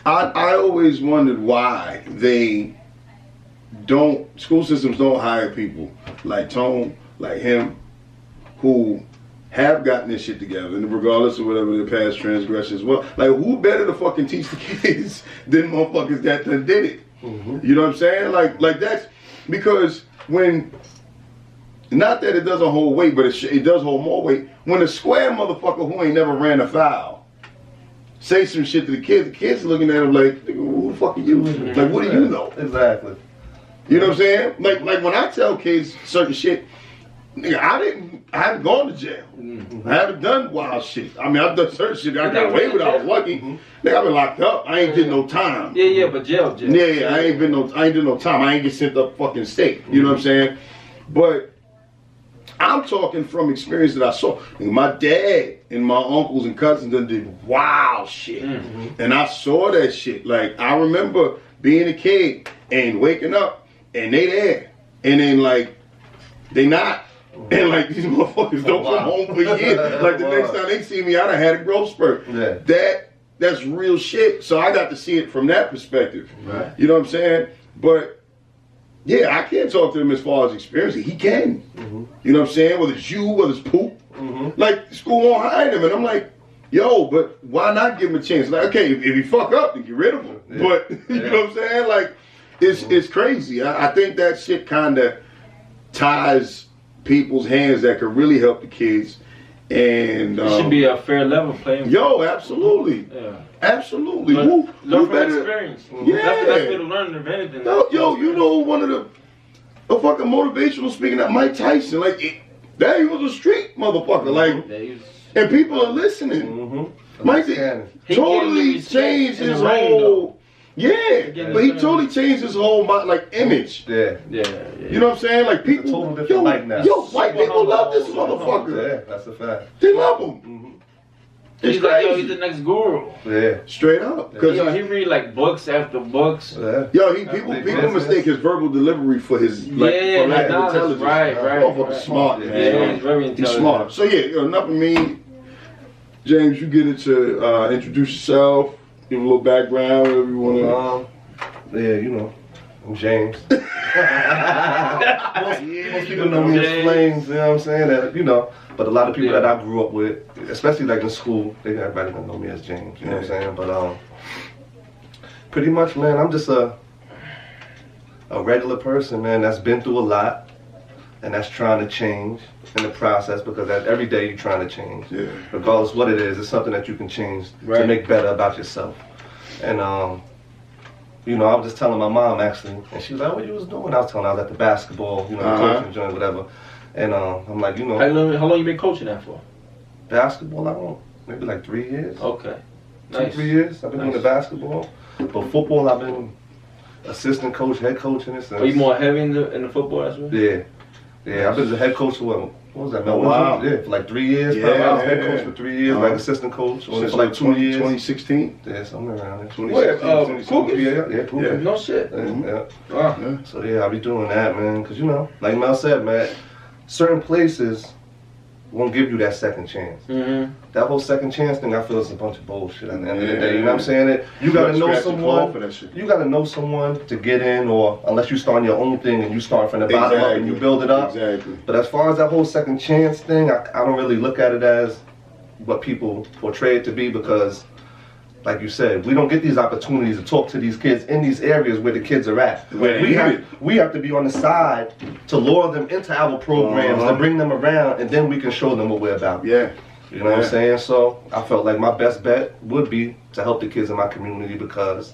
I always wondered why school systems don't hire people like Tone, like him, who have gotten this shit together, and regardless of whatever their past transgressions. Well, like, who better to fucking teach the kids than motherfuckers that did it? Mm-hmm. You know what I'm saying? Like that's because when, not that it doesn't hold weight, but it does hold more weight. When a square motherfucker who ain't never ran a foul say some shit to the kids are looking at him like, who the fuck are you? Mm-hmm. Like, what do you know? Exactly. You know what I'm saying? Like when I tell kids certain shit, nigga, I haven't gone to jail. Mm-hmm. I haven't done wild shit. I mean, I've done certain shit I got away with. I was lucky. Mm-hmm. Nigga, I've been locked up. I ain't getting no time. Yeah, but jail. Yeah, I ain't did no time. I ain't get sent up fucking state. You know what I'm saying? But I'm talking from experience that I saw. My dad and my uncles and cousins did wild shit. Mm-hmm. And I saw that shit. Like, I remember being a kid and waking up and they there. And then, like, they not. And, like, these motherfuckers don't come home for years. Like, the next time they see me, I done had a growth spurt. Yeah. That's real shit. So I got to see it from that perspective. Right. You know what I'm saying? But yeah, I can't talk to him as far as experience. He can. Mm-hmm. You know what I'm saying? Whether it's you, whether it's poop. Mm-hmm. Like, school won't hire him. And I'm like, yo, but why not give him a chance? Like, okay, if he fuck up, then get rid of him. Yeah. But, you know what I'm saying? Like, it's crazy. I think that shit kind of ties people's hands that could really help the kids. And it should be a fair level playing. Yo, absolutely. Yeah. Absolutely. Learn from experience. Yeah. That's the best way to learn of anything. Yo, you know, one of the fucking motivational speaking at Mike Tyson, like, he was a street motherfucker. Like, and people are listening. Mm-hmm. Mike totally changed his whole. Yeah, but he totally changed his whole image. Yeah. You know what I'm saying? Like, people, totally different Mike now. White people love this motherfucker. Yeah, that's a fact. They love him. Mm-hmm. He's like, yo, he's the next guru. Yeah, straight up. Cause he read like books after books. Yeah. Yo, people mistake his verbal delivery for his intelligence. Right. Smart, man. Yeah, he's very intelligent. He's smart. So yeah, enough of me. James, you get it to introduce yourself. Give a little background, whatever you want to. Yeah, you know, I'm James. most people know me as Flames, you know what I'm saying? That, you know, but a lot of people that I grew up with, especially like in school, everybody gonna know me as James, you know what I'm saying? But pretty much, man, I'm just a regular person, man, that's been through a lot and that's trying to change in the process, because every day you're trying to change. Yeah. Regardless what it is, it's something that you can change to make better about yourself. And you know, I was just telling my mom actually, and she was like, what you was doing? I was telling her I was at the basketball, you know, coaching joint, whatever. And I'm like, you know. How long you been coaching that for? Basketball, I don't know, maybe like 3 years. Okay. 2-3 years I've been doing the basketball. But football, I've been assistant coach, head coach in this. Are you more heavy in the football as well? Yeah. Yeah, I've been the head coach for what was that? Wow. Yeah, for like 3 years. Yeah, I was head coach for 3 years, like assistant coach for like 2 years. 2016? Yeah, somewhere around there. 2016. Yeah. No shit. Yeah. So yeah, I'll be doing that, man. Cause you know, like Mel said, man, certain places won't give you that second chance. Mm-hmm. That whole second chance thing, I feel is a bunch of bullshit at the end of the day. You know what I'm saying? You gotta know someone. You gotta know someone to get in, or unless you start your own thing and you start from the bottom up and you build it up. Exactly. But as far as that whole second chance thing, I don't really look at it as what people portray it to be, because, like you said, we don't get these opportunities to talk to these kids in these areas where the kids are at. We have to be on the side to lure them into our programs, to bring them around, and then we can show them what we're about. Yeah. You know what I'm saying? So I felt like my best bet would be to help the kids in my community, because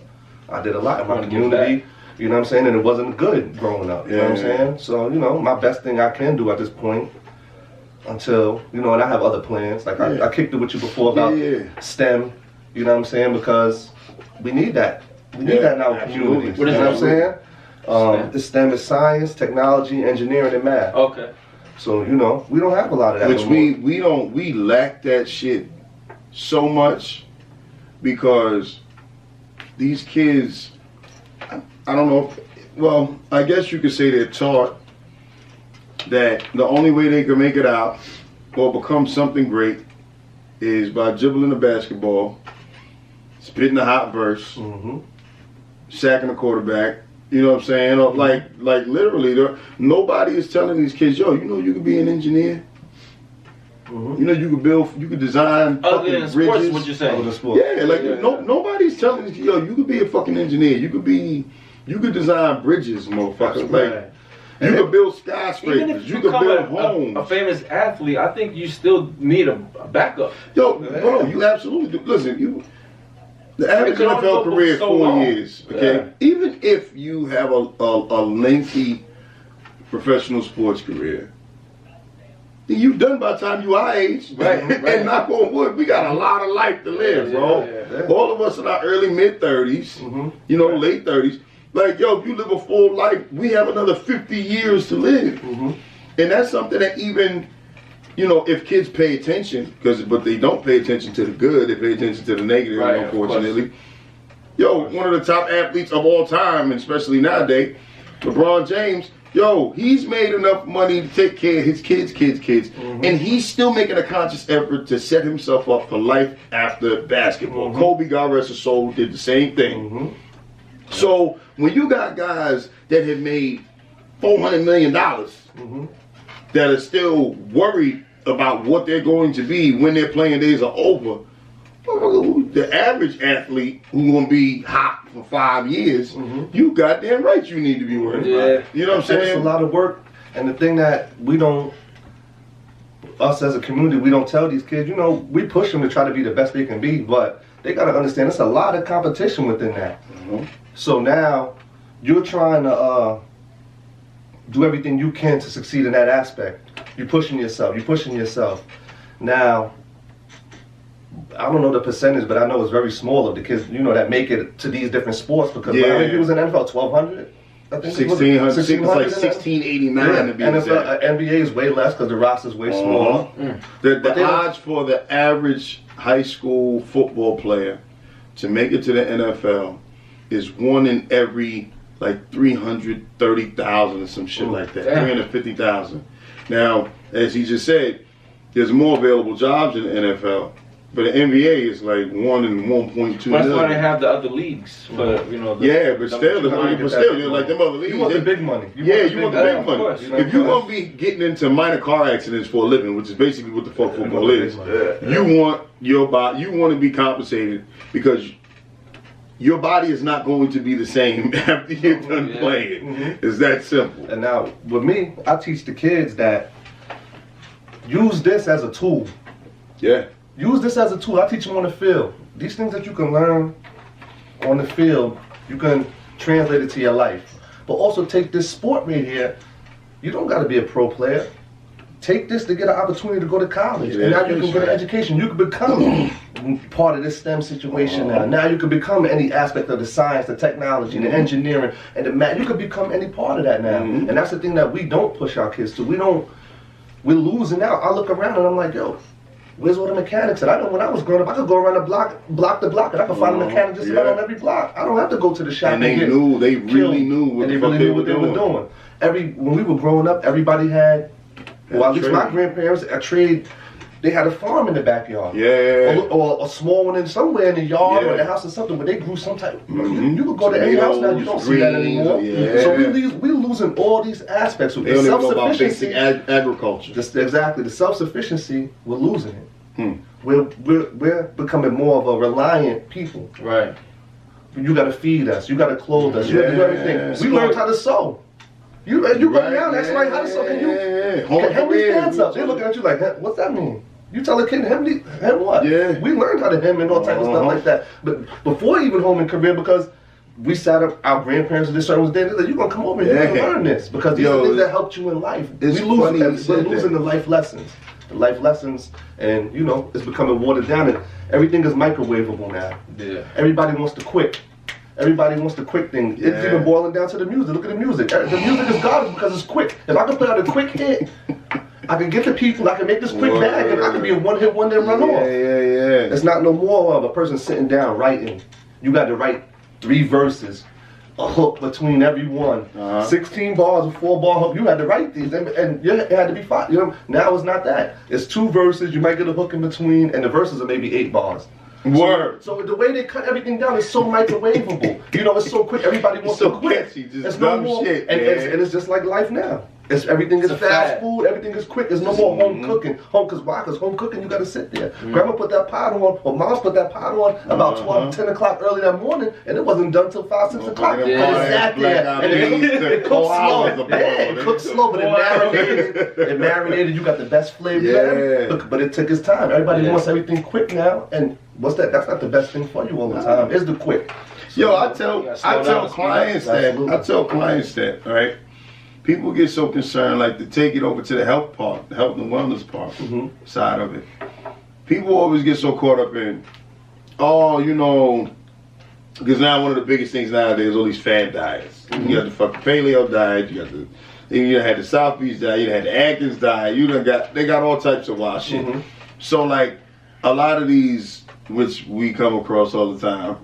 I did a lot in my community. You know what I'm saying? And it wasn't good growing up. You know what I'm saying? So, you know, my best thing I can do at this point, until, you know, and I have other plans. Like I kicked it with you before about STEM. You know what I'm saying? Because we need that. We need that in our communities. You know what I'm saying? The STEM is science, technology, engineering, and math. Okay. So, you know, we don't have a lot of that. Which we lack that shit so much, because these kids, I don't know, well, I guess you could say they're taught that the only way they can make it out or become something great is by dribbling the basketball, spitting a hot verse, Mm-hmm. sacking the quarterback. You know what I'm saying? Like literally, nobody is telling these kids, yo, you know you could be an engineer. Mm-hmm. You know you could build, you could design Other fucking than sports, bridges. what you saying? Other than sports. Yeah, like nobody's telling these, yo, you could be a fucking engineer. You could design bridges, motherfucker. Like you could build Even skyscrapers. if You you could become build homes. a famous athlete, I think you still need a backup. Yo, bro, you absolutely do. Listen, the average can only NFL go career is so 4 long. years. Okay, Yeah. even if you have a lengthy professional sports career, then you done by the time you our age. Right. And knock on wood, we got a lot of life to live, bro. Yeah. All of us in our early mid-30s, Mm-hmm. you know, late 30s. Like, yo, if you live a full life, we have another 50 years to live. Mm-hmm. And that's something that even, you know, if kids pay attention, but they don't pay attention to the good, they pay attention to the negative, Right, unfortunately. Yo, one of the top athletes of all time, and especially nowadays, LeBron James, yo, he's made enough money to take care of his kids, Mm-hmm. and he's still making a conscious effort to set himself up for life after basketball. Mm-hmm. Kobe, God rest his soul, did the same thing. Mm-hmm. So when you got guys that have made $400 million Mm-hmm. that are still worried about what they're going to be when their playing days are over, the average athlete who's going to be hot for 5 years, you goddamn right you need to be worried about. You know what I'm It's a saying? lot of work, and the thing that us as a community, we don't tell these kids, you know, we push them to try to be the best they can be, but they got to understand it's a lot of competition within that. Mhm. So now you're trying to do everything you can to succeed in that aspect. You're pushing yourself. Now, I don't know the percentage, but I know it's very small of the kids, you know, that make it to these different sports because Yeah. how many people was in NFL? 1,200? I think it was 1600, it's 1600 like in there? 1689 to be NFL, exact. NBA is way less because the roster's way smaller. The But they don't- odds for the average high school football player to make it to the NFL is 1 in every like 330,000 or some shit like that. Damn. 350,000. Now, as he just said, there's more available jobs in the NFL, but the NBA is like 1 in 1.2 That's million. why they have the other leagues for Yeah, but still, you're like them other leagues. You want the they- big money. you want the big of money. course. If you're gonna be getting into minor car accidents for a living, which is basically what the fuck football is, you want your body. You want to be compensated because your body is not going to be the same after you're done playing. It's that simple. And now, with me, I teach the kids that use this as a tool. Yeah. Use this as a tool. I teach them on the field. These things that you can learn on the field, you can translate it to your life. But also take this sport right here. You don't got to be a pro player. Take this to get an opportunity to go to college. And now you can get an education. You can become part of this STEM situation now. Now you can become any aspect of the science, the technology, the engineering, and the math. You can become any part of that now. And that's the thing that we don't push our kids to. We're losing out. I look around and I'm like, yo, where's all the mechanics? And I know when I was growing up, I could go around the block to block, and I could find a mechanic just about on every block. I don't have to go to the shop. And they get knew, they killed. really knew what And the they fuck really they knew were what they were doing. When we were growing up, everybody had, well, at least my grandparents, a trade. They had a farm in the backyard. Yeah. Or a small one in somewhere in the yard or in the house or something, but they grew some type. You could go to any house now, you don't see that anymore. Yeah. So we're losing all these aspects. They don't even know about basic agriculture. Exactly, the self-sufficiency, we're losing it. We're becoming more of a reliant people. Right. You gotta feed us, you gotta clothe us, you gotta do everything. We learned how to sew. You go down, that's right, how to sew. Can you hem these pants up? They're looking at you like, what's that mean? You tell a kid hem what? Yeah. We learned how to hem and all type of stuff like that. But before even home and career, because we sat up, our grandparents at this certain day, they're like, you're gonna come over and you're gonna learn this. Because these are things that helped you in life. We're losing the life lessons. The life lessons, and you know, it's becoming watered down, and everything is microwavable now. Yeah. Everybody wants the quick. Everybody wants the quick thing. Yeah. It's even boiling down to the music. Look at the music. The music is garbage because it's quick. If I can put out a quick hit, I can get the people, I can make this quick bag, and I can be a one-hit wonder and run off. Yeah. It's not no more of a person sitting down writing. You got to write 3 verses, a hook between every one. 16 bars, a 4-bar hook. You had to write these, and it had to be 5. You know, now it's not that. It's 2 verses. You might get a hook in between, and the verses are maybe 8 bars. Word. So the way they cut everything down is so microwavable. You know, it's so quick. Everybody wants so to quit. catchy, just There's dumb no more, shit, and man. it's just like life now. Everything is It's a fast fad. food. Everything is quick. There's no more home cooking. Cause why? Cause home cooking, you gotta sit there. Grandma put that pot on, or mom's put that pot on about 12, 10 o'clock early that morning, and it wasn't done till 5, 6 o'clock. Fucking It sat there, and it cooked slow. Yeah, it cooked slow, but it marinated. It marinated. You got the best flavor. Yeah. Look, but it took its time. Everybody Yeah. wants everything quick now, and what's that? That's not the best thing for you all the time. It's the quick. Yo, I tell clients that, right? People get so concerned, like to take it over to the health part, the health and wellness part side of it. People always get so caught up in, oh, you know, because now one of the biggest things nowadays is all these fad diets. You got the fucking paleo diet, you got the, you had the South Beach diet, you had the Atkins diet, they got all types of wild shit. So like, a lot of these, which we come across all the time,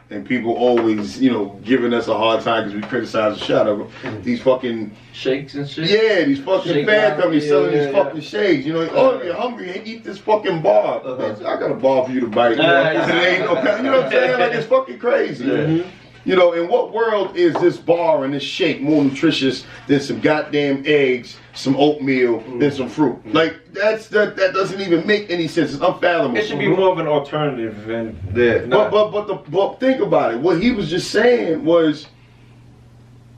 and people always, you know, giving us a hard time because we criticize the shit out of them. These fucking shakes and shit. yeah, these fucking Shake fan bar. companies selling Yeah, these fucking shakes. You know, oh, if you're hungry, eat this fucking bar. Bitch, I got a bar for you to bite. You know, ain't no, you know what I'm saying? Like, it's fucking crazy. You know, in what world is this bar and this shake more nutritious than some goddamn eggs, some oatmeal, than some fruit? Like, that doesn't even make any sense. It's unfathomable. It should be more of an alternative. And But think about it. What he was just saying was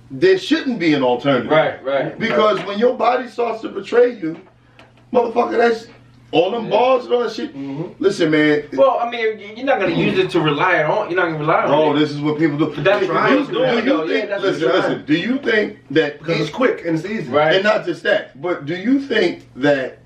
there shouldn't be an alternative. right. Because when your body starts to betray you, motherfucker, that's all them bars and all that shit. Listen, man. Well, I mean, you're not gonna use it to rely on. You're not gonna rely on Oh, it. this is what people do. But that's what I was doing, though. Yeah, that's what you're Listen. Do you think that Because it's quick and it's easy. Right. and not just that, but do you think that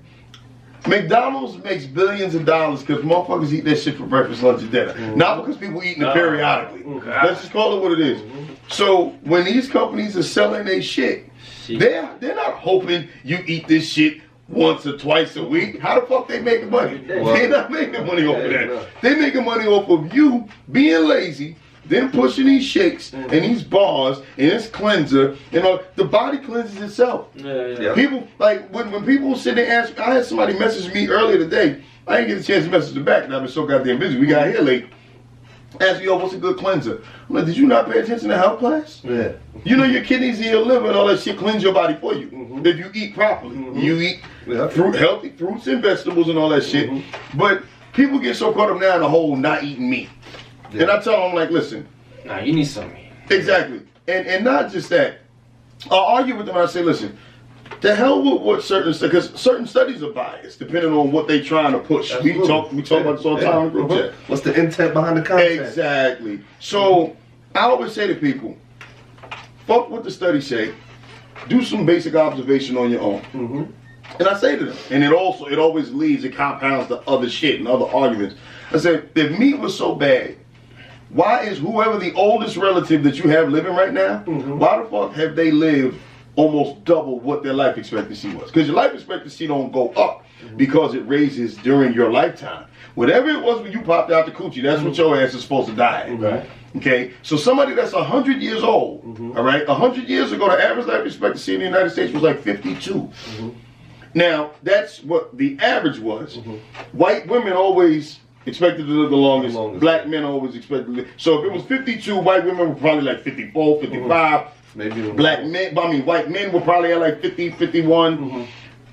McDonald's makes billions of dollars because motherfuckers eat that shit for breakfast, lunch, and dinner? Not because people eating it periodically. Let's just call it what it is. So when these companies are selling their shit, they're not hoping you eat this shit once or twice a week. How the fuck they making money? They're not making money off of that. They making money off of you being lazy, then pushing these shakes and these bars and this cleanser. You know, the body cleanses itself. Yeah. People, like, when people sit there and ask, I had somebody message me earlier today. I didn't get a chance to message them back, and I've been so goddamn busy. We got here late. Ask me, yo, what's a good cleanser? I'm like, did you not pay attention to health class? Yeah. You know your kidneys and your liver and all that shit cleanse your body for you. If you eat properly. You eat healthy fruits and vegetables and all that shit. But people get so caught up now in the whole not eating meat. And I tell them, like, listen. Nah, you need some meat. Exactly. And not just that. I'll argue with them and I say, listen, the hell with what because certain studies are biased depending on what they're trying to push. We talk about this all the time in the group chat. What's the intent behind the content? Exactly. So I always say to people, fuck what the studies say. Do some basic observation on your own. And I say to them, and it always leads, it compounds to other shit and other arguments. I said, if meat was so bad, why is whoever the oldest relative that you have living right now, why the fuck have they lived almost double what their life expectancy was? Because your life expectancy don't go up because it raises during your lifetime. Whatever it was when you popped out the coochie, that's what your ass is supposed to die at. Right. Okay? So somebody that's 100 years old, all right, 100 years ago, the average life expectancy in the United States was like 52. Now, that's what the average was. White women always expected to live the longest. Black men always expected to live. So if it was 52, white women were probably like 54, 55. Maybe white men were probably at like 50, 51.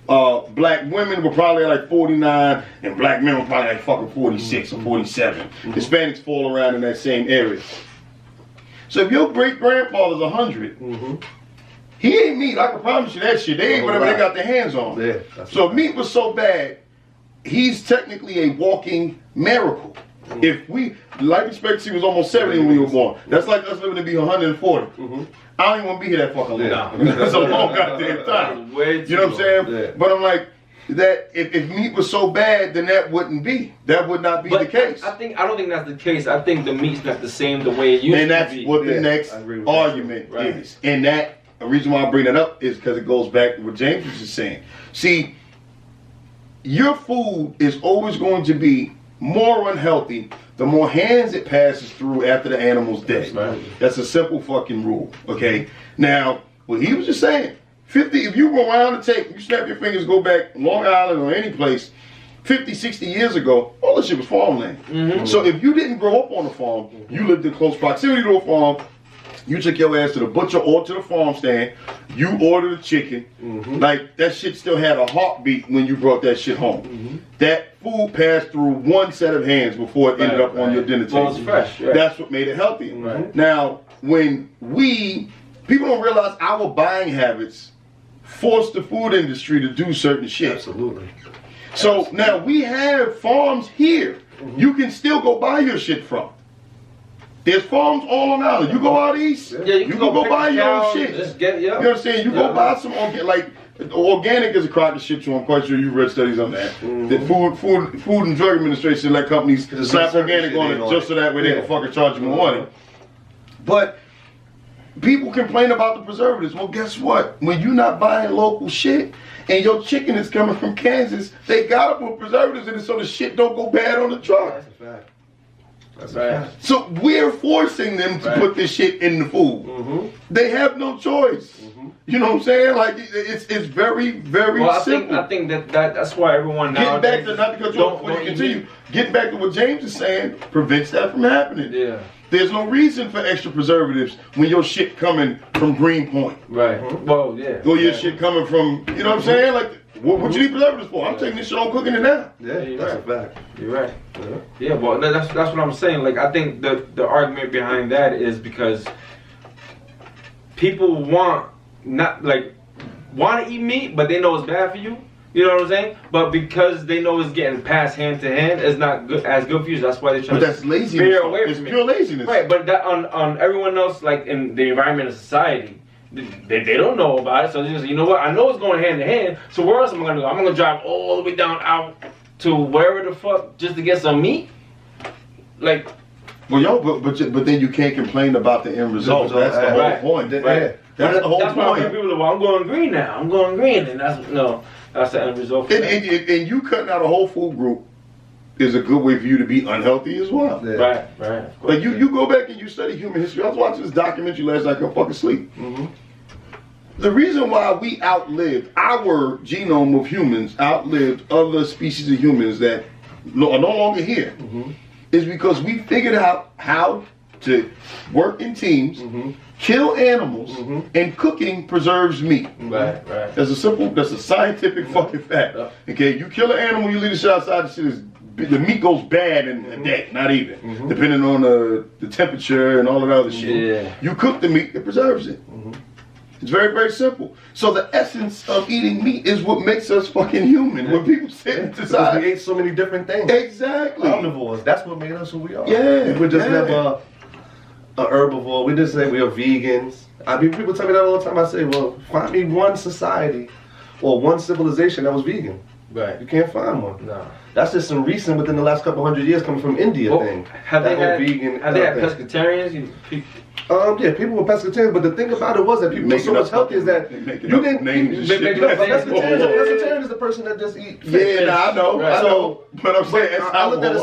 Black women were probably at like 49, and black men were probably like fucking 46 or 47. Hispanics fall around in that same area. So if your great grandfather's 100, he ain't meat. I can promise you that shit. They ain't whatever they got their hands on. So if meat was so bad, he's technically a walking miracle. If life expectancy was almost 70 when we were born. That's like us living to be 140. I don't even want to be here that fucking long. That's a long goddamn time. You know what I'm saying? But I'm like, that if meat was so bad, then that would not be the case. I don't think that's the case. I think the meat's not the same the way it used to be. And that's what the next argument is. And the reason why I bring that up is because it goes back to what James was just saying. See, your food is always going to be more unhealthy the more hands it passes through after the animal's dead. That's a simple fucking rule, okay? Now, what he was just saying, 50, if you go around the tape, you snap your fingers, go back Long Island or any place, 50, 60 years ago, all this shit was farmland. So if you didn't grow up on a farm, you lived in close proximity to a farm, you took your ass to the butcher or to the farm stand, you ordered a chicken, like that shit still had a heartbeat when you brought that shit home. That food passed through one set of hands before it ended up on your dinner table. Well, it's fresh. Right. That's what made it healthy. Now, when people don't realize our buying habits force the food industry to do certain shit. Absolutely. So now we have farms here. You can still go buy your shit from. There's farms all on island. You go out east, Yeah, you can go buy your own shit. Just get, You know what I'm saying? You go buy some organic is a crock of shit too. I'm quite sure you've read studies on that. The Food and Drug Administration let companies slap organic on it just so that way they can fucking charge you more money. But people complain about the preservatives. Well, guess what? When you're not buying local shit and your chicken is coming from Kansas, they gotta put preservatives in it so the shit don't go bad on the truck. That's a fact. That's Right. So we're forcing them to put this shit in the food. They have no choice. You know what I'm saying? Like it's very, very simple. I think that's why everyone now. Getting back to, not because before you continue, getting back to what James is saying prevents that from happening. Yeah. There's no reason for extra preservatives when your shit coming from Greenpoint. Right. Well, yeah. Or your shit coming from, you know what I'm saying? Like, what you need preservatives for? I'm taking this shit on cooking it now. Yeah, that's a fact. You're right. Yeah, well, that's what I'm saying. Like, I think the argument behind that is because people want to eat meat, but they know it's bad for you. You know what I'm saying? But because they know it's getting passed hand to hand, it's not as good for you. So that's why they try to steer away from it. It's pure laziness. Right, but that on everyone else, like in the environment of society, they don't know about it. So they just, you know what? I know it's going hand in hand. So where else am I gonna go? I'm gonna drive all the way down out to wherever the fuck just to get some meat. Like, well, but then you can't complain about the end result. That's the whole point. Right. That's the whole That's why point. people are like, well, I'm going green now. I'm going green, and that's the end result. For And you cutting out a whole food group is a good way for you to be unhealthy as well. Yeah. Right. Like you go back and you study human history. I was watching this documentary last night. I couldn't fucking sleep. The reason why we outlived our genome of humans, outlived other species of humans that are no longer here, is because we figured out how to work in teams, kill animals, and cooking preserves meat. Right. That's a scientific fucking fact. Okay, you kill an animal, you leave the shit outside, the meat goes bad in a day, not even, depending on the temperature and all of that other shit. Yeah. You cook the meat, it preserves it. It's very, very simple. So the essence of eating meat is what makes us fucking human. When people sit and decide, we ate so many different things. Exactly. Omnivores. That's what made us who we are. Yeah. We're just never a herbivore. We just say we are vegans. I mean, people tell me that all the time. I say, well, find me one society or one civilization that was vegan. Right. You can't find one. No. That's just some recent within the last couple hundred years coming from India thing. Have they had vegan? Have they had pescatarians? Yeah, people were pescatarians, but the thing about it was that people were so much healthy is that you didn't. Pescatarian is the person that just eat fish. Yeah, I know. Right. I know. But I'm saying, I looked at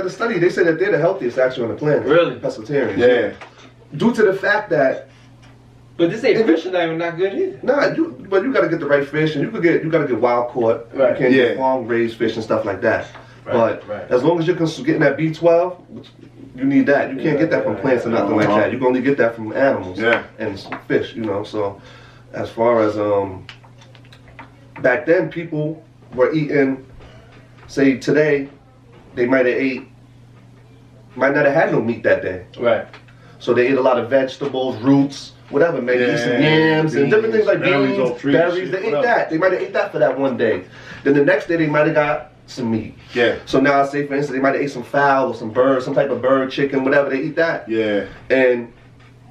a study. They said that they're the healthiest actually on the planet. Really? Pescatarians. Yeah. Due to the fact that. But this ain't fish is not even not good either. Nah, you gotta get the right fish, and you gotta get wild caught. Right. You can't get farm raised fish and stuff like that. Right. But as long as you're getting that B12, you need that. You can't get that from plants or nothing like that. You can only get that from animals and fish. You know. So as far as back then, people were eating. Say today, they might not have had no meat that day. Right. So they ate a lot of vegetables, roots, whatever, maybe some yams and different things like beans, berries. They ate that. They might have ate that for that one day. Then the next day they might have got some meat. Yeah. So now, say for instance, they might have ate some fowl or some bird, some type of bird, chicken, whatever. They eat that. Yeah. And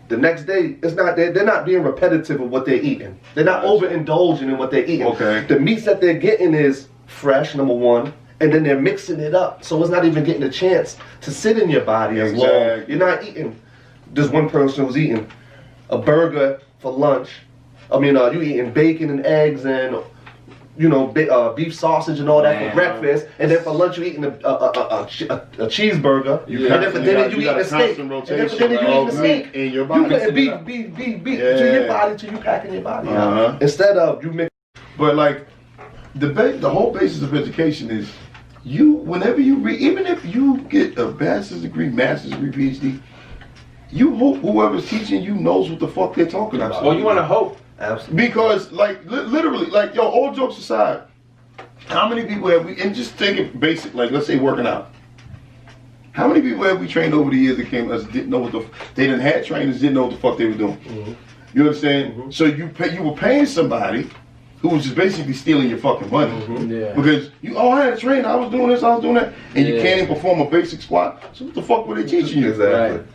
the next day, they're not being repetitive of what they're eating. They're not overindulging in what they're eating. Okay. The meats that they're getting is fresh, number one. And then they're mixing it up, so it's not even getting a chance to sit in your body as long. You're not eating. This one person was eating a burger for lunch. I mean, you eating bacon and eggs and, beef sausage and all that for breakfast. And then for lunch you eating a cheeseburger. And then for dinner you eating a steak. And then for dinner you eating a steak. In your body. You put beef to your body till you packing your body out. Instead of you mix. But like, the whole basis of education is whenever you read, even if you get a bachelor's degree, master's degree, PhD, you hope whoever's teaching you knows what the fuck they're talking about. Well, you want to hope. Absolutely. Because, like, literally, like, yo, all jokes aside, how many people have we, and just take it basic, like, let's say working out. How many people have we trained over the years that came to us didn't know they didn't have trainers, didn't know what the fuck they were doing? Mm-hmm. You understand? Mm-hmm. So you were paying somebody who was just basically stealing your fucking money. Mm-hmm. Yeah. Because I had a trainer, I was doing this, I was doing that, and you can't even perform a basic squat. So what the fuck were they teaching you? Exactly. Right.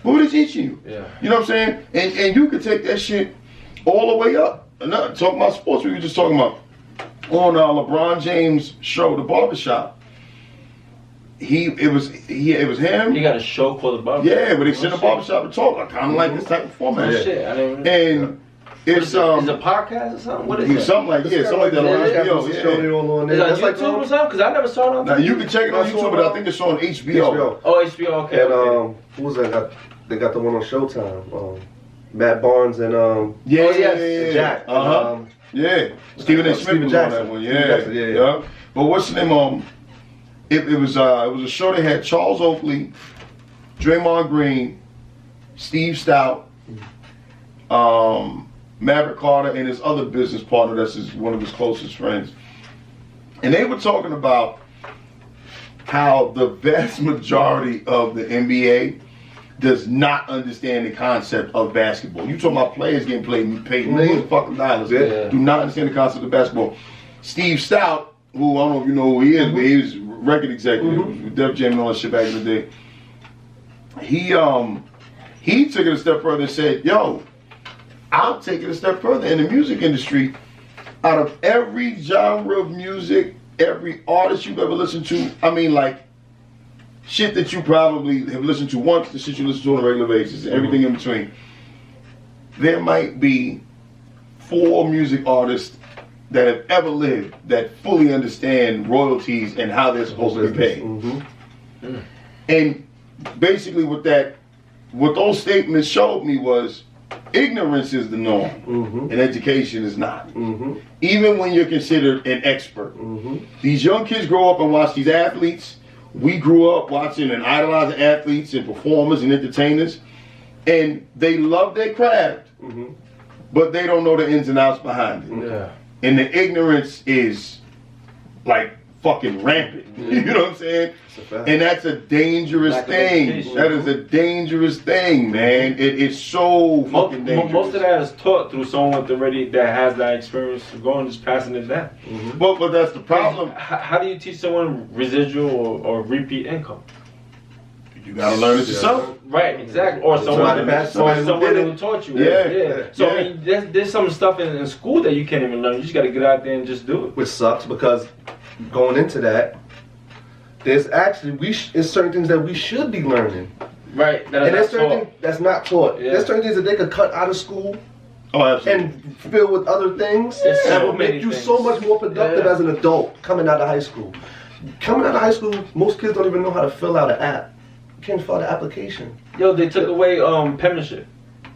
What were they teaching you? Yeah. You know what I'm saying? And you could take that shit all the way up. Not talking about sports, we were just talking about on LeBron James' show, The Barbershop. It was him. He got a show called The Barbershop. Yeah, but they sit in the barbershop and talk. I kind of like this type of format. Oh, shit, I didn't And it's is it a podcast or something? What is it? Something like something like that on HBO. Is it on YouTube or something? Because I never saw it on. Now you can check it on YouTube, but I think it's on HBO. Oh, HBO. Okay. And who was that? They got the one on Showtime. Matt Barnes and Jack. Yeah, Stephen A. Smith was on that one. Yeah. But what's the name? It was a show that had Charles Oakley, Draymond Green, Steve Stout, Maverick Carter, and his other business partner that's one of his closest friends. And they were talking about how the vast majority of the NBA does not understand the concept of basketball. You talking about players getting paid millions of fucking dollars. Yeah. Do not understand the concept of basketball. Steve Stout, who I don't know if you know who he is, but he was a record executive with Def Jam and all that shit back in the day. He took it a step further and said, yo, I'll take it a step further. In the music industry, out of every genre of music, every artist you've ever listened to, I mean, like, shit that you probably have listened to once, the shit you listen to on a regular basis, and everything in between. There might be 4 music artists that have ever lived that fully understand royalties and how they're supposed to be paid. Mm-hmm. And basically what those statements showed me was ignorance is the norm, and education is not. Even when you're considered an expert. These young kids grow up and watch these athletes. We grew up watching and idolizing athletes and performers and entertainers, and they love their craft, but they don't know the ins and outs behind it. Yeah. And the ignorance is like fucking rampant. You know what I'm saying? And that's a dangerous thing. That is a dangerous thing, man. It's so fucking dangerous. Most of that is taught through someone that has that experience going, just passing it down. But that's the problem. How do you teach someone residual or repeat income? You gotta learn it yourself. Right, exactly. Or someone who taught you. Yeah. So I mean, there's some stuff in school that you can't even learn. You just gotta get out there and just do it. Which sucks because going into that, there's actually it's certain things that we should be learning. Right. And there's certain things that's not taught. Yeah. There's certain things that they could cut out of school. Oh, absolutely. And fill with other things that will make you so much more productive as an adult coming out of high school. Coming out of high school, most kids don't even know how to fill out an app. You can't fill out an application. Yo, they took away penmanship.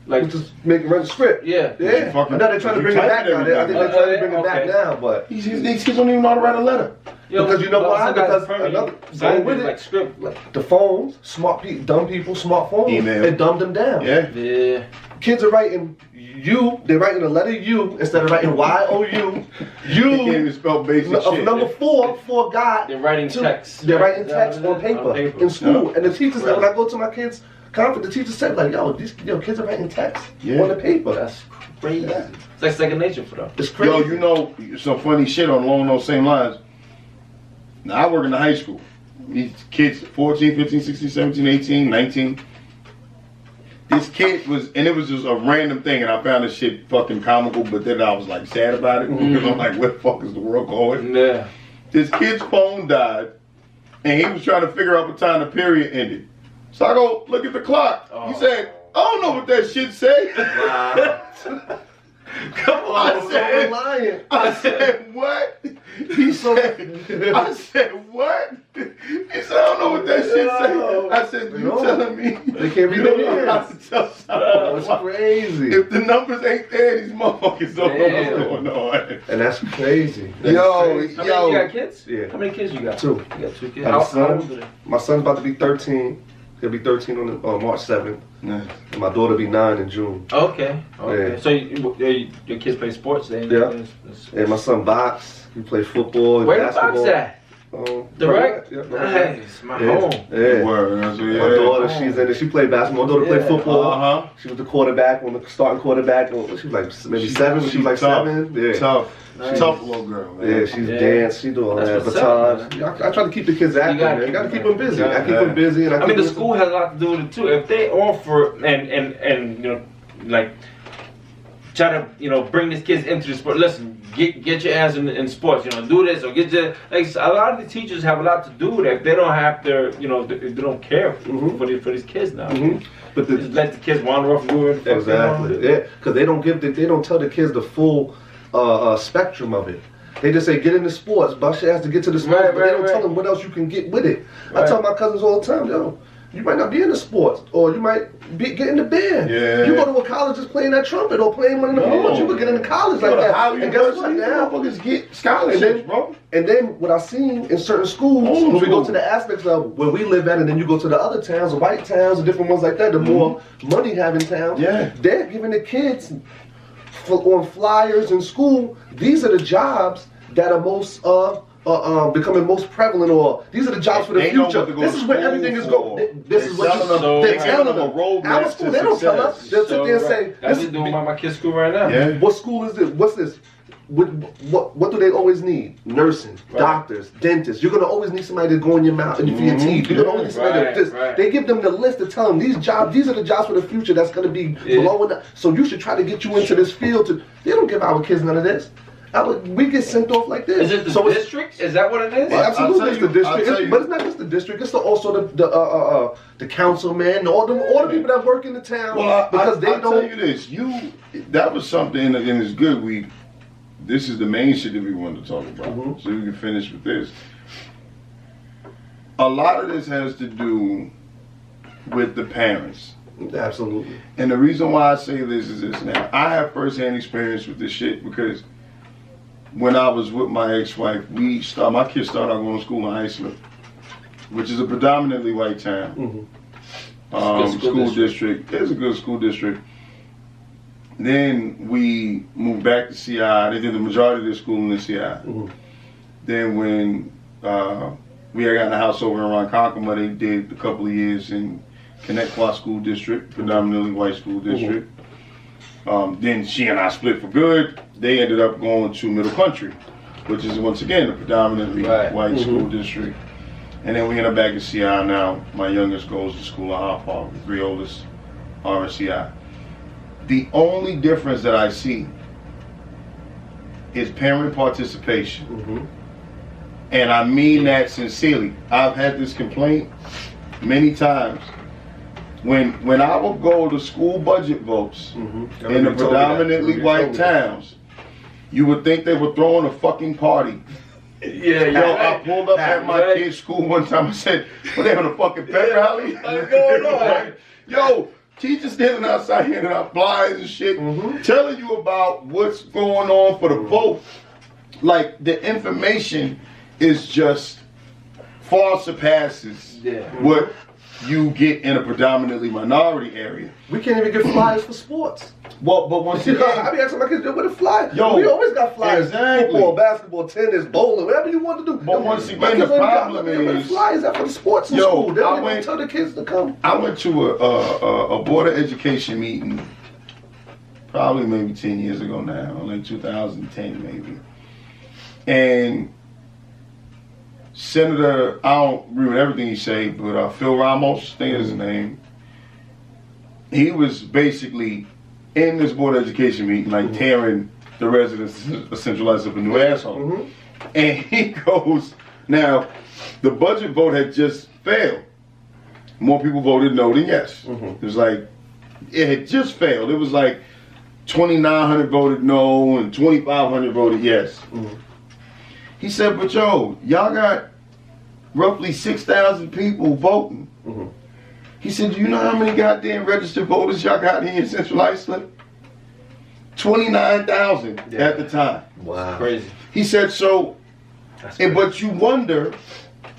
Like just run the script. Yeah. Now they're trying to bring it back now. I think they're trying to bring it back now, but these kids don't even know how to write a letter. Yo, because you know why? Because going with it, like script, the phones, dumb people, smartphones, email. It dumbed them down. Yeah. Kids are writing they're writing a letter U instead of writing Y-O-U. You can't even spell basic shit. Number 4 God. They're writing text. They're writing text on paper in school. And the teachers, when I go to my kids' conference, the teachers said, like, these kids are writing text on the paper. That's crazy. It's like second nature for them. It's crazy. Yo, you know some funny shit along those same lines. Now, I work in the high school. These kids, 14, 15, 16, 17, 18, 19. This kid it was just a random thing, and I found this shit fucking comical, but then I was like sad about it, because I'm like, where the fuck is the world going? Yeah. This kid's phone died, and he was trying to figure out what time the period ended. So I go, look at the clock. He said, I don't know what that shit say. Wow. Come on, I said, what? He I said, what? He said, I don't know what that shit say. I said, you telling me? They can't read it here. That's crazy. If the numbers ain't there, these motherfuckers don't know what's going on. And that's crazy. Yo. You got kids? Yeah. How many kids you got? 2. You got 2 kids. How old are they? My son's about to be 13. He'll be 13 on March 7th. Nice. And my daughter will be 9 in June. Okay. Yeah. So your kids play sports? And my son box. He play football. Where basketball. the box at? Direct? Yeah, nice. My home. Yeah. Word. My daughter, she's in it. She played basketball. My daughter played football. She was the quarterback, the starting quarterback. She was like maybe 7. She was like tough. 7. Yeah. Tough. Nice. Tough little girl, man. Yeah, she's dance. She do all that. Baton. I try to keep the kids active, man. You gotta keep them busy. I keep them busy. And I mean, the school has a lot to do with it too. If they offer and you know, like try to bring these kids into the sport. Listen, get your ass in sports. Do this or get your like. A lot of the teachers have a lot to do with it. If they don't have their if they don't care for these kids now. But just let the kids wander off and do it. Exactly. Yeah, because they don't tell the kids the full spectrum of it. They just say get into sports, bust your ass to get to the sports, but they don't tell them what else you can get with it. I tell my cousins all the time, yo, you might not be into sports, or you might get into band. Yeah. You go to a college just playing that trumpet or playing one of the boards, you could get into college like that. And guess what now? Motherfuckers get scholarships, bro. And then what I've seen in certain schools, when we go to the aspects of where we live at, and then you go to the other towns, the white towns, the different ones like that, the more money having towns, they're giving the kids on flyers in school. These are the jobs that are most becoming most prevalent, or these are the jobs for the future. This is where everything is going. This is what they're telling them. Our school, they don't tell us. They'll sit there and say, "This is doing my kid's school right now." Yeah. What school is this? What's this? What do they always need? Nursing, doctors, dentists. You're gonna always need somebody to go in your mouth and for your teeth. You're gonna always need somebody to this. They give them the list to tell them these are the jobs for the future that's gonna be blowing up. So you should try to get you into this field. They don't give our kids none of this. We get sent off like this. Is it the district? Is that what it is? Yeah, absolutely, it's the district. But it's not just the district. It's also the councilman, all the people that work in the town. Well, because they don't. I'll tell you this. That was something, and it's good. This is the main shit that we wanted to talk about, so we can finish with this. A lot of this has to do with the parents. Absolutely. And the reason why I say this is this now. I have firsthand experience with this shit because when I was with my ex-wife, my kids started out going to school in Iceland, which is a predominantly white town. School district. It's a good school district. Then we moved back to CI. They did the majority of their schooling in CI. Then when we had gotten a house over in Ronkonkoma, they did a couple of years in Connecticut School District, predominantly white school district. Then she and I split for good. They ended up going to Middle Country, which is once again a predominantly white school district. And then we end up back at CI now. My youngest goes to school at Hop Park. The 3 oldest are at CI. The only difference that I see is parent participation. And I mean that sincerely. I've had this complaint many times. When I would go to school budget votes in the predominantly white towns, you would think they were throwing a fucking party. I pulled up at my kid's school one time and said, "Well, they having a fucking pep rally? What's going on?" Yo, teachers standing outside handing out flyers and shit, telling you about what's going on for the vote. Like, the information is just far surpasses what you get in a predominantly minority area. We can't even get flyers for sports. Well, but once again, I be asking my kids, what a flyer? Yo, we always got flyers. Exactly. Football, basketball, tennis, bowling, whatever you want to do. But once again, the problem is, what flyers are for the sports in school. They don't even tell the kids to come. I went to a board of education meeting probably maybe 10 years ago now, like 2010 maybe. And Senator, I don't agree with everything he said, but Phil Ramos, I think is his name, he was basically in this board of education meeting, like tearing the residents of Central Islip a new asshole. And he goes, now, the budget vote had just failed. More people voted no than yes. It was like, it had just failed. It was like 2,900 voted no and 2,500 voted yes. He said, but yo, y'all got roughly 6,000 people voting. Mm-hmm. He said, do you know how many goddamn registered voters y'all got here in Central Iceland? 29,000 at the time. Wow. Crazy. He said, so, but you wonder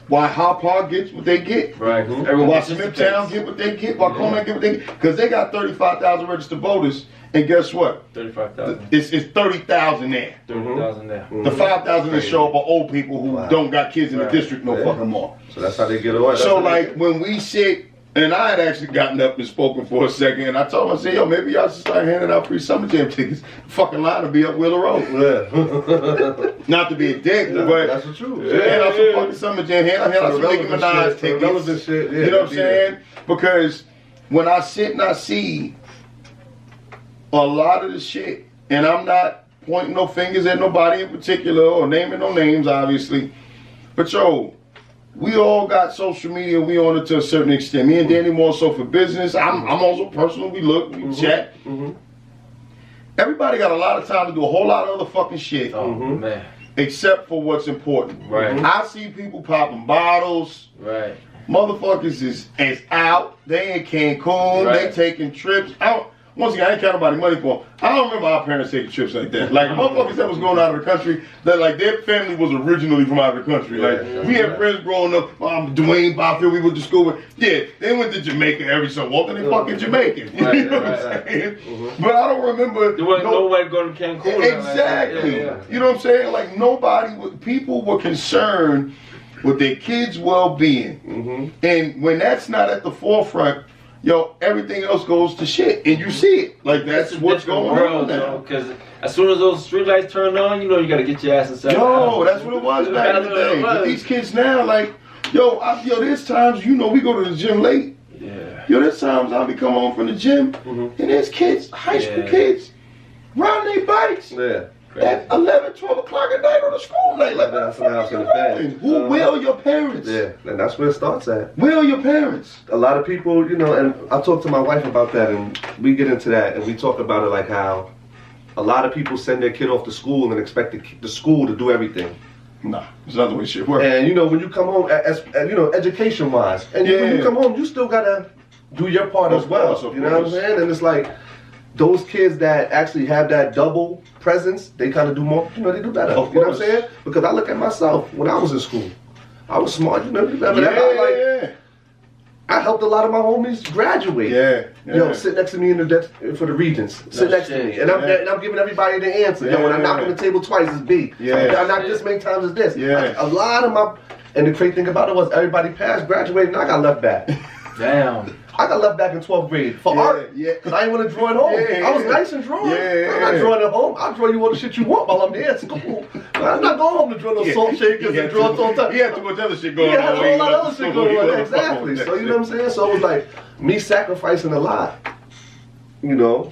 why Hopar gets what they get. Right. Mm-hmm. Why Smithtown get what they get. Why Conant get what they get. Because they got 35,000 registered voters. And guess what? 35,000. It's 30,000 there. 30,000 there. The 5,000 that show up are old people who don't got kids in the district no fucking more. So that's how they get away. So like when we sit, and I had actually gotten up and spoken for a second, and I told him, I said, yo, maybe y'all should start handing out free summer jam tickets. The fucking line will be up Wheeler Road. Yeah. Not to be a dick, but that's the truth. hand out some fucking summer jam, hand out some Nicki Minaj tickets. Relevant shit. Yeah, you know what I'm saying? Because when I sit and I see a lot of the shit, and I'm not pointing no fingers at nobody in particular or naming no names, obviously, but yo, we all got social media. We on it to a certain extent. Me and Danny more so for business. I'm also personal. We look, we chat. Everybody got a lot of time to do a whole lot of other fucking shit. Oh man. Except for what's important. Right. I see people popping bottles. Right. Motherfuckers is out. They in Cancun. Right. They taking trips. Once again, I ain't count nobody money for them. I don't remember our parents taking trips like that. Like, motherfuckers that was going out of the country, that like their family was originally from out of the country. Like, we had friends growing up, Dwayne Barfield, we went to school with. Yeah, they went to Jamaica every so often. They fucking Jamaican. You know what I'm saying? But I don't remember. There wasn't nobody going to Cancun. Exactly. You know what I'm saying? Like, people were concerned with their kids' well-being. And when that's not at the forefront, yo, everything else goes to shit, and you see it. Like, that's what's going on now. Because as soon as those street lights turn on, you know you gotta get your ass inside. Yo, that's what it was back in the day. But these kids now, like, yo, there's times, you know, we go to the gym late. Yeah. Yo, there's times I'll be coming home from the gym, and there's kids, high school kids, riding their bikes. Yeah. At 11, 12 o'clock at night on a school night. Like, That's the house in the bed. Who will your parents? Yeah, and that's where it starts at. Will your parents? A lot of people, you know, and I talked to my wife about that, and we get into that, and we talk about it like how a lot of people send their kid off to school and expect the school to do everything. Nah, there's another way shit works. And you know, when you come home, as you know, education-wise, and when you come home, you still gotta do your part as well. You know what I'm saying? And it's like those kids that actually have that double presence, they kind of do more. You know, they do better. You know what I'm saying? Because I look at myself when I was in school, I was smart. You know, I helped a lot of my homies graduate. You know, sit next to me in the desk for the regents. Sit next to me, and I'm giving everybody the answer. Yo, when I knock on the table twice, it's B. I knock this many times, it's this. A lot of my, and the crazy thing about it was everybody passed, graduated, and I got left back. Damn. I got left back in 12th grade for art. Because I didn't want to draw at home. I was nice and drawing. I'm not drawing at home. I'll draw you all the shit you want while I'm there at school. I'm not going home to draw no salt shakers and draw all the time. He had too much other shit going on. Yeah, I had a whole lot of other shit going on. Exactly. So, you know what I'm saying? So it was like me sacrificing a lot. You know,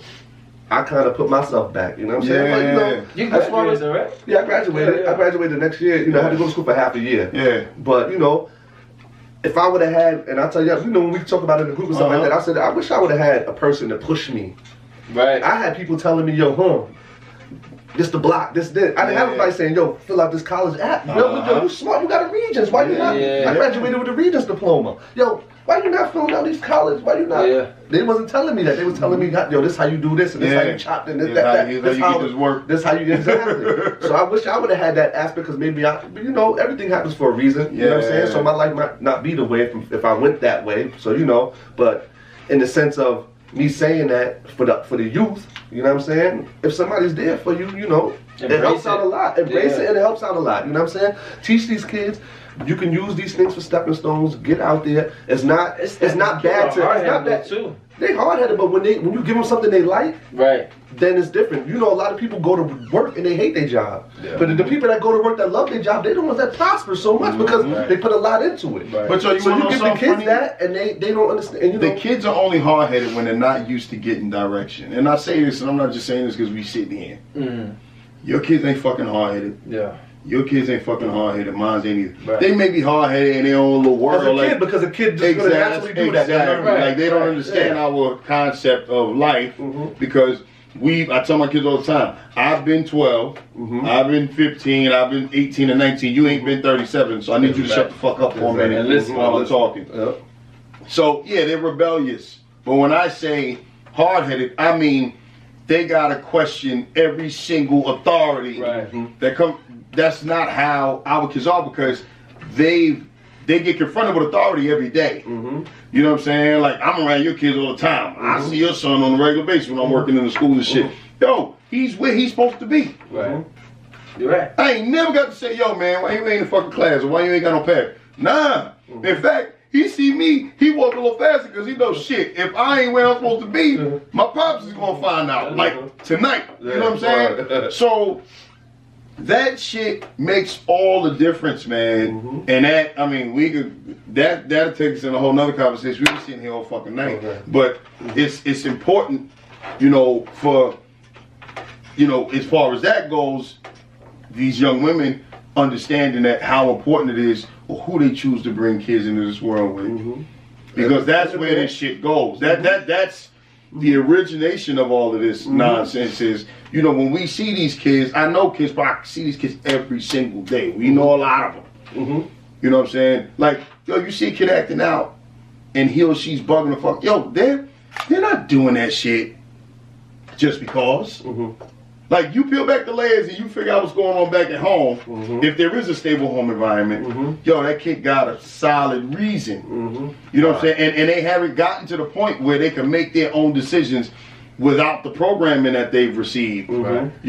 I kind of put myself back. You know what I'm saying? But, you know, you graduated, right? Yeah, I graduated. I graduated the next year. You know, I had to go to school for half a year. But, you know, if I would have had, and I'll tell you, you know, when we talk about it in the group and stuff like that, I said, I wish I would have had a person to push me. Right. I had people telling me, yo, this the block, this. I didn't have anybody saying, yo, fill out this college app. Yo, you smart, you got a Regents. Why you not? I graduated with a Regents diploma. Yo, why you not filling out these colleges? Why you not? They wasn't telling me that. They was telling me, yo, this how you do this, and this how you chop, and this, that. This how you get this work. This how you get exactly. So I wish I would have had that aspect, because maybe but you know, everything happens for a reason. You know what I'm saying? So my life might not be the way if I went that way. So you know, but in the sense of me saying that for the youth, you know what I'm saying? If somebody's there for you, you know, it helps out a lot. Embrace it, and it helps out a lot. You know what I'm saying? Teach these kids. You can use these things for stepping stones. Get out there. It's not bad to. It's not bad too. They hard-headed, but when you give them something they like, then it's different. You know, a lot of people go to work and they hate their job. But the people that go to work that love their job, they the ones that prosper so much because they put a lot into it. But so you give the kids that, and they don't understand. And, you know, the kids are only hard-headed when they're not used to getting direction. And I say this, and I'm not just saying this because we sitting here. Your kids ain't fucking hard-headed. Your kids ain't fucking hard-headed. Mine ain't either. They may be hard-headed in their own little world. As a kid, because a kid just gonna naturally do that. Like they don't understand our concept of life because I tell my kids all the time, I've been 12, I've been 15, I've been 18 and 19. You ain't been 37, so I need you to shut the fuck up for a minute and listen while I'm talking. Yep. So yeah, they're rebellious, but when I say hard-headed, I mean they gotta question every single authority that come. That's not how our kids are, because they get confronted with authority every day. You know what I'm saying? Like, I'm around your kids all the time. I see your son on a regular basis when I'm working in the school and shit. Yo, he's where he's supposed to be. Right. You're right. I ain't never got to say, yo, man, why you ain't in fucking class or why you ain't got no pad? Nah. In fact, he see me, he walk a little faster because he knows shit. If I ain't where I'm supposed to be, my pops is gonna find out. Like tonight. You know what I'm saying? So that shit makes all the difference, man. And that, I mean, we could that'll take us in a whole nother conversation. We be sitting here all fucking night. But it's important, you know, for, you know, as far as that goes, these young women understanding that how important it is who they choose to bring kids into this world with. Because that's where this shit goes. That's the origination of all of this nonsense is, you know, when we see these kids, I know kids, but I see these kids every single day. We know a lot of them. You know what I'm saying? Like, yo, you see a kid acting out and he or she's bugging the fuck. Yo, they're not doing that shit just because. Like, you peel back the layers and you figure out what's going on back at home. If there is a stable home environment, yo, that kid got a solid reason. You know what I'm saying? And they haven't gotten to the point where they can make their own decisions without the programming that they've received. You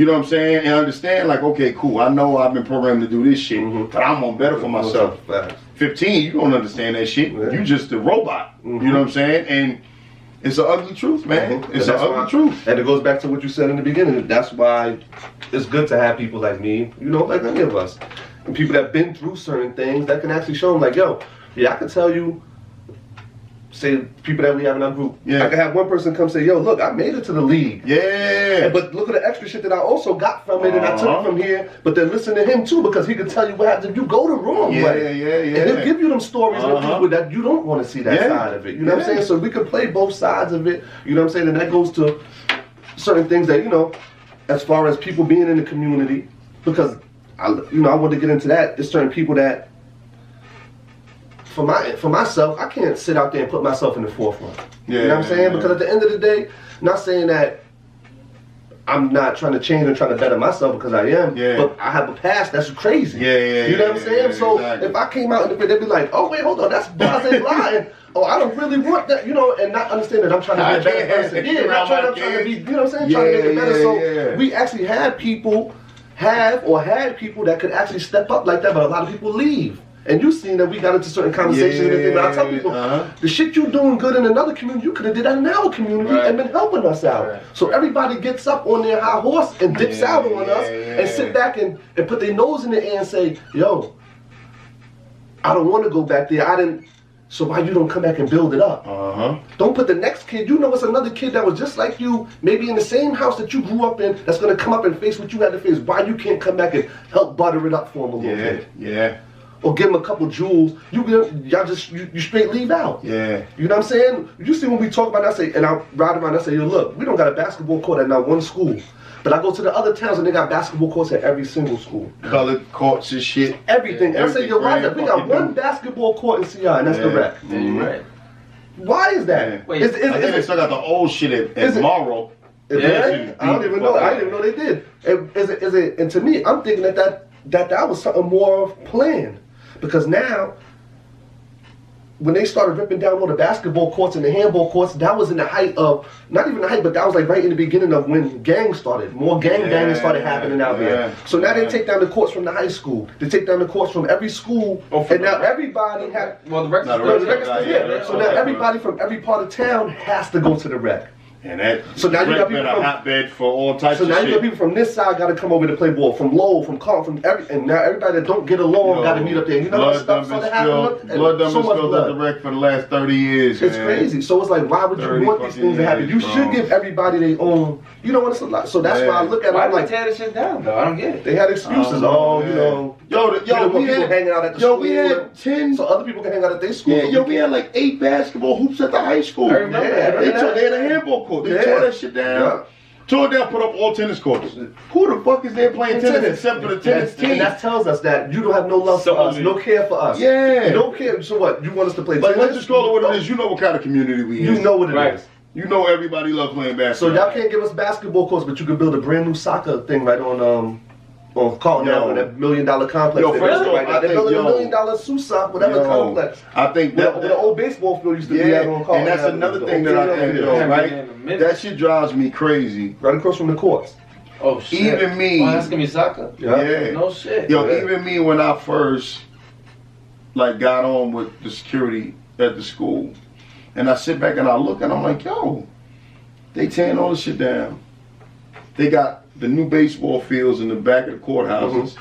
know what I'm saying? And understand, like, okay, cool, I know I've been programmed to do this shit, but I'm gonna better for myself. 15, you don't understand that shit. You just a robot. You know what I'm saying? And it's an ugly truth, man. It's an ugly truth. And it goes back to what you said in the beginning. That's why it's good to have people like me, you know, like any of us. And people that have been through certain things that can actually show them, like, yo, yeah, I can tell you, say, people that we have in our group. I can have one person come say, yo, look, I made it to the league. But look at the extra shit that I also got from it and I took it from here. But then listen to him too, because he can tell you what happens if you go the wrong way. And he'll give you them stories of people that you don't want to see that side of it. You know what I'm saying? So we can play both sides of it. You know what I'm saying? And that goes to certain things that, you know, as far as people being in the community, because I want to get into that. There's certain people that, for myself, I can't sit out there and put myself in the forefront. You know what I'm saying? Because at the end of the day, not saying that I'm not trying to change and trying to better myself, because I am, but I have a past that's crazy. You know what I'm saying? So if I came out in the field, they'd be like, oh wait, hold on, that's blase lying. Oh, I don't really want that, you know, and not understand that I'm trying to be a better person. I'm trying to be, you know what I'm saying? Trying to make it better. So we actually had people that could actually step up like that, but a lot of people leave. And you seen that we got into certain conversations and everything, but I tell people, the shit you doing good in another community, you could have did that in our community and been helping us out. So everybody gets up on their high horse and dips out on us and sit back and put their nose in the air and say, yo, I don't want to go back there. So why you don't come back and build it up? Don't put the next kid, you know it's another kid that was just like you, maybe in the same house that you grew up in, that's going to come up and face what you had to face. Why you can't come back and help butter it up for him a little bit? Or give them a couple jewels, you straight leave out. You know what I'm saying? You see when we talk about it, and I ride around, I say, yo, look, we don't got a basketball court at not one school. But I go to the other towns and they got basketball courts at every single school. Colored courts and shit. Everything. I say, yo, why is that? We got one basketball court in CI, and that's the rec. Why is that? I think they still got the old shit at Morrow. I don't even know. I didn't even know they did. Is it? And to me, I'm thinking that was something more planned. Because now, when they started ripping down all the basketball courts and the handball courts, that was in the height of, not even the height, but that was like right in the beginning of when gangs started. More gang banging started happening out there. So now they take down the courts from the high school. They take down the courts from every school. And now everybody has... Well, the rec is So now everybody from every part of town has to go to the rec. And that so now you got people from a hotbed for all types of shit. So now you got people from this side got to come over to play ball, from Lowell, from Carlton, from and now everybody that don't get along got to meet up there. You know what stuff started happening? Blood done been spilled at the rec for the last 30 years. It's crazy. So it's like, why would you want these things to happen? You should give everybody their own. You know what it's a lot. So that's why I look at it. Why I'm like, tear this shit down though? I don't get it. They had excuses. Oh, you know. Yo, we had hanging out at the school. We had 10. So other people can hang out at their school. Yeah, we had like 8 basketball hoops at the high school. I remember that. They had a handball court. They tore that shit down. Tore down, put up all tennis courts. Who the fuck is there playing tennis except for the tennis team? And that tells us that you don't have no love for us, no care for us. Yeah. No care. So what? You want us to play Like, tennis? let's just call it what it is. You know what kind of community we in. You know what it is. You know everybody love playing basketball. So y'all can't give us basketball courts, but you could build a brand new soccer thing right on Carlton Avenue, that $1 million complex. Yo, first off, right now. They're building $1 million Sousa, whatever complex. I think that the old baseball field used to be out on Carlton and that's Avenue. another thing that I think, right? That shit drives me crazy. Right across from the courts. Oh shit. Even me. Oh, that's gonna be soccer? Yeah. No shit. Yo, even me when I first got on with the security at the school, and I sit back and I look and I'm like, yo, they tearing all this shit down. They got the new baseball fields in the back of the courthouses.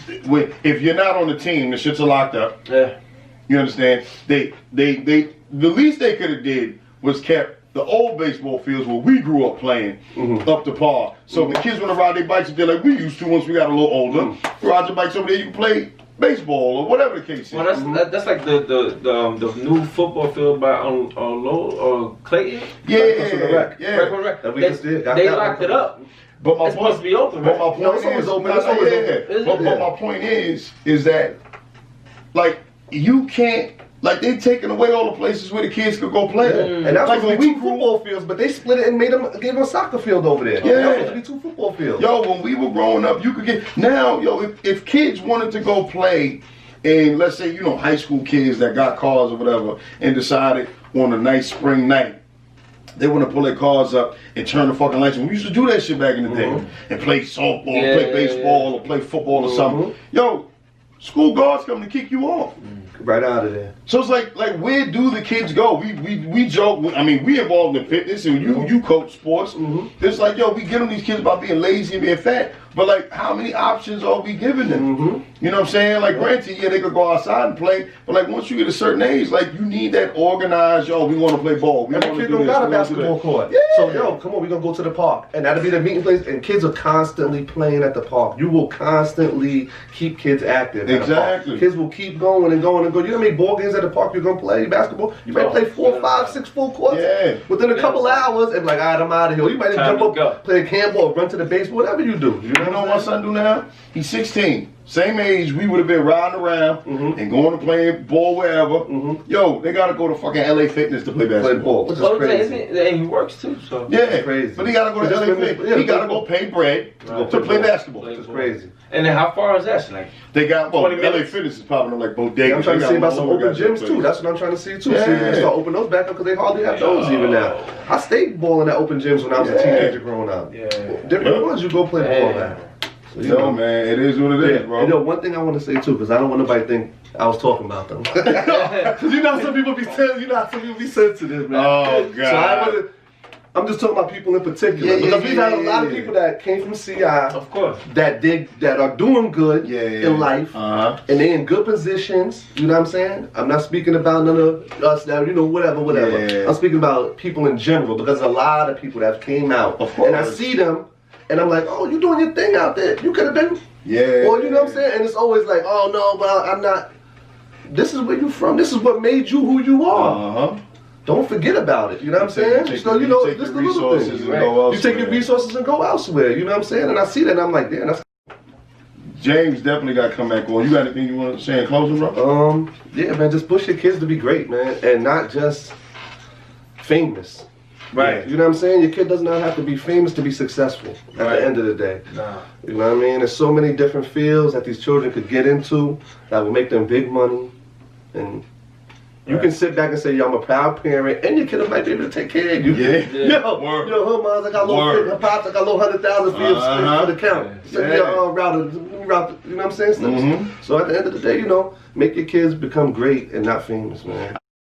If you're not on the team, the shits are locked up. Yeah. You understand? The least they could have did was kept the old baseball fields where we grew up playing up to par. So the kids want to ride their bikes up there like we used to once we got a little older. Ride your bikes over there, you can play baseball or whatever the case is. Well, that's like the new football field by on Lowell or Clayton. Yeah. They locked it up. But my it's supposed to be open. But my point is, but my point is that like you can't. Like they taking away all the places where the kids could go play. And that's like when we football fields, but they split it and gave them a soccer field over there. Yeah. That was to be 2 football fields. Yo, when we were growing up, you could get now, yo, if kids wanted to go play in, let's say, high school kids that got cars or whatever, and decided on a nice spring night, they want to pull their cars up and turn the fucking lights on. We used to do that shit back in the day. And play softball, play baseball, or play football or something. Yo, school guards come to kick you off. Right out of there. So it's like where do the kids go? We joke. I mean, we involved in fitness and you coach sports. It's like, yo, we get on these kids about being lazy and being fat. But like, how many options are we giving them? You know what I'm saying? Like, granted, yeah, they could go outside and play, but like once you get a certain age, like you need that organized. Yo, we want to play ball. We Every kid don't got a basketball court. Yeah. So yo, come on, we gonna go to the park, and that'll be the meeting place. And kids are constantly playing at the park. You will constantly keep kids active. Exactly. Kids will keep going and going and going. You know how many ball games at the park you're gonna play basketball? You might play 4, 5, 6 full courts. Yeah. Within a couple hours, and like, all right, I'm out of here. You might jump up, play a handball, run to the baseball, whatever you do. You know what my son do now? He's 16. Same age, we would have been riding around and going to play ball wherever. Yo, they gotta go to fucking LA Fitness to play basketball. Which is crazy. And he works too, so. Yeah, crazy. But he gotta go to LA Fitness. He gotta go pay bread to play basketball. Which is crazy. And then how far is that? Like, they got LA Fitness is popping up like bodegas. I'm trying to see about some open gyms too. That's what I'm trying to see too. Yeah. See if we can start opening those back up because they hardly have those even now. I stayed balling at open gyms when I was a teenager growing up. Different ones you go play ball at. So, man, it is what it is, bro. And one thing I want to say too, because I don't want nobody to think I was talking about them. Because some people be sensitive, man. Oh God. So I'm just talking about people in particular. Because we've had a lot of people that came from CI, of course, that are doing good in life, and they're in good positions. You know what I'm saying? I'm not speaking about none of us that whatever. Yeah. I'm speaking about people in general because there's a lot of people that have came out, and I see them. And I'm like, oh, you doing your thing out there. You could have been. Yeah. Well, you know what I'm saying? And it's always like, oh, no, but I'm not. This is where you from. This is what made you who you are. Don't forget about it. You know what I'm saying? So, this is the little things. You take your resources and go elsewhere. You know what I'm saying? And I see that and I'm like, damn, that's. James definitely got to come back on. You got anything you want to say in closing, bro? Yeah, man, just push your kids to be great, man. And not just famous. Right. You know what I'm saying? Your kid does not have to be famous to be successful at the end of the day. Nah. You know what I mean? There's so many different fields that these children could get into that will make them big money. And you can sit back and say, yo, I'm a proud parent, and your kid might be able to take care of you. Yeah. Her mom's like, I got a little 100,000 for the count. Send me a route, you know what I'm saying? So at the end of the day, make your kids become great and not famous, man.